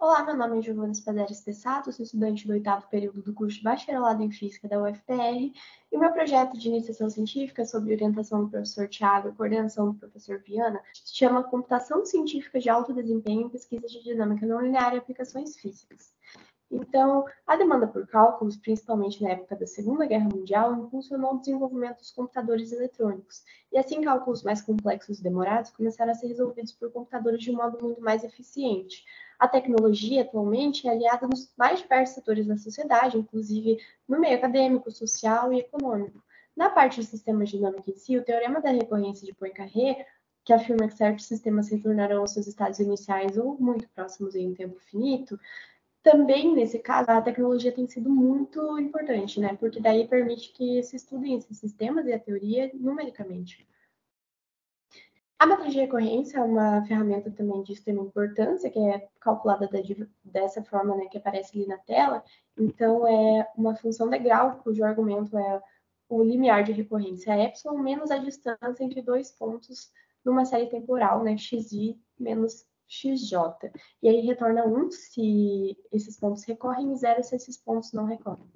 Olá, meu nome é Giovana Spaderi Spessato, sou estudante do 8º período do curso de Bacharelado em Física da UFPR, e o meu projeto de iniciação científica, sob orientação do professor Thiago e coordenação do professor Viana, se chama Computação Científica de Alto Desempenho em Pesquisa de Dinâmica Não Linear e Aplicações Físicas. Então, a demanda por cálculos, principalmente na época da Segunda Guerra Mundial, impulsionou o desenvolvimento dos computadores eletrônicos. E assim, cálculos mais complexos e demorados começaram a ser resolvidos por computadores de um modo muito mais eficiente. A tecnologia, atualmente, é aliada nos mais diversos setores da sociedade, inclusive no meio acadêmico, social e econômico. Na parte de sistemas dinâmicos em si, o teorema da recorrência de Poincaré, que afirma que certos sistemas retornarão aos seus estados iniciais ou muito próximos em um tempo finito, também, nesse caso, a tecnologia tem sido muito importante, né? Porque daí permite que se estudem esses sistemas e a teoria numericamente. A matriz de recorrência é uma ferramenta também de extrema importância, que é calculada dessa forma, né, que aparece ali na tela. Então, é uma função de grau, cujo argumento é o limiar de recorrência epsilon menos a distância entre dois pontos numa série temporal, né, xi menos xj. E aí retorna 1 se esses pontos recorrem e 0 se esses pontos não recorrem.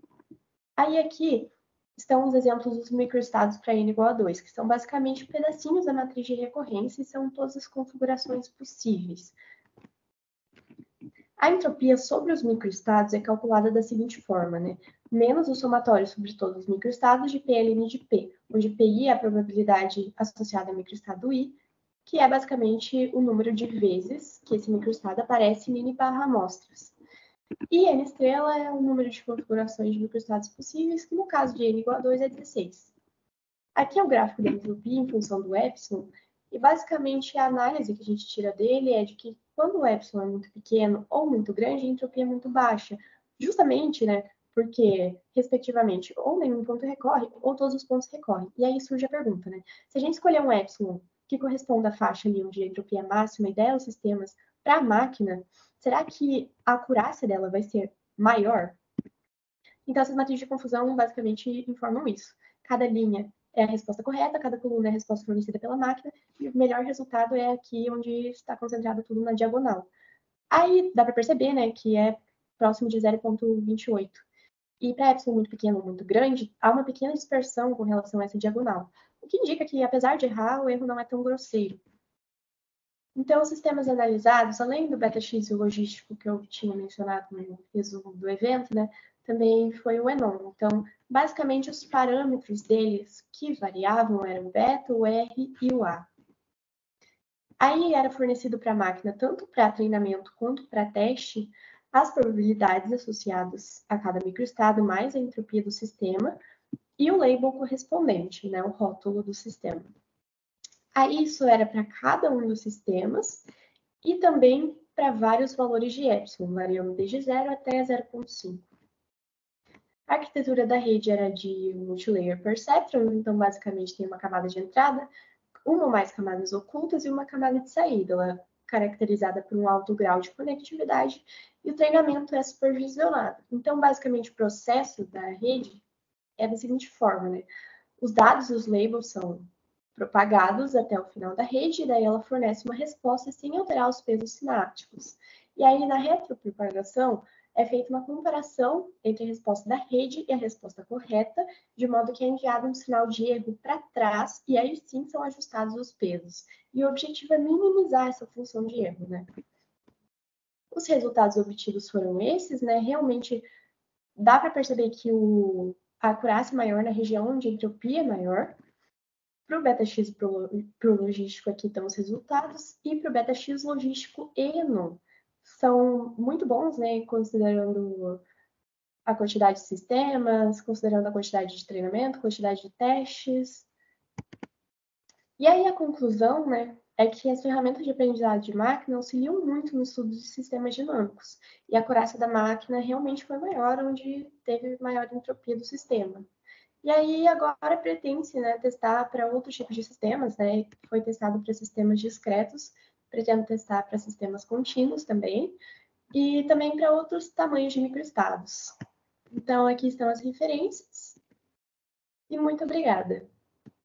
Aí aqui estão os exemplos dos microestados para n igual a 2, que são basicamente pedacinhos da matriz de recorrência e são todas as configurações possíveis. A entropia sobre os microestados é calculada da seguinte forma, né? Menos o somatório sobre todos os microestados de Pln de P, onde Pi é a probabilidade associada ao microestado I, que é basicamente o número de vezes que esse microestado aparece em n/amostras. E n estrela é o número de configurações de microestados possíveis, que no caso de n igual a 2 é 16. Aqui é o gráfico da entropia em função do epsilon, e basicamente a análise que a gente tira dele é de que quando o epsilon é muito pequeno ou muito grande, a entropia é muito baixa. Justamente, né, porque, respectivamente, ou nenhum ponto recorre, ou todos os pontos recorrem. E aí surge a pergunta, né? Se a gente escolher um epsilon que corresponde à faixa ali onde a entropia é máxima e der os sistemas para a máquina, será que a acurácia dela vai ser maior? Então, essas matrizes de confusão basicamente informam isso. Cada linha é a resposta correta, cada coluna é a resposta fornecida pela máquina, e o melhor resultado é aqui onde está concentrado tudo na diagonal. Aí dá para perceber, né, que é próximo de 0,28. E para epsilon muito pequeno ou muito grande, há uma pequena dispersão com relação a essa diagonal, o que indica que, apesar de errar, o erro não é tão grosseiro. Então, os sistemas analisados, além do beta-x e o logístico que eu tinha mencionado no resumo do evento, né, também foi o ENOM. Então, basicamente, os parâmetros deles que variavam eram o beta, o R e o A. Aí era fornecido para a máquina, tanto para treinamento quanto para teste, as probabilidades associadas a cada microestado, mais a entropia do sistema, e o label correspondente, né, o rótulo do sistema. Aí isso era para cada um dos sistemas e também para vários valores de epsilon, variando desde 0 até 0,5. A arquitetura da rede era de multilayer perceptron, então basicamente tem uma camada de entrada, uma ou mais camadas ocultas e uma camada de saída. Ela é caracterizada por um alto grau de conectividade e o treinamento é supervisionado. Então, basicamente, o processo da rede é da seguinte forma, né? Os dados e os labels são propagados até o final da rede, e daí ela fornece uma resposta sem alterar os pesos sinápticos. E aí, na retropropagação, é feita uma comparação entre a resposta da rede e a resposta correta, de modo que é enviado um sinal de erro para trás, e aí sim são ajustados os pesos. E o objetivo é minimizar essa função de erro, né? Os resultados obtidos foram esses, né? Realmente dá para perceber que a acurácia maior na região onde a entropia é maior. Para o beta-x e para o logístico, aqui estão os resultados, e para o beta-x logístico e ENOM. São muito bons, né, considerando a quantidade de sistemas, considerando a quantidade de treinamento, quantidade de testes. E aí a conclusão, né, é que as ferramentas de aprendizado de máquina auxiliam muito no estudo de sistemas dinâmicos, e a acurácia da máquina realmente foi maior onde teve maior entropia do sistema. E aí agora pretende-se, né, testar para outros tipos de sistemas, né? Foi testado para sistemas discretos, pretendo testar para sistemas contínuos também, e também para outros tamanhos de microestados. Então aqui estão as referências, e muito obrigada.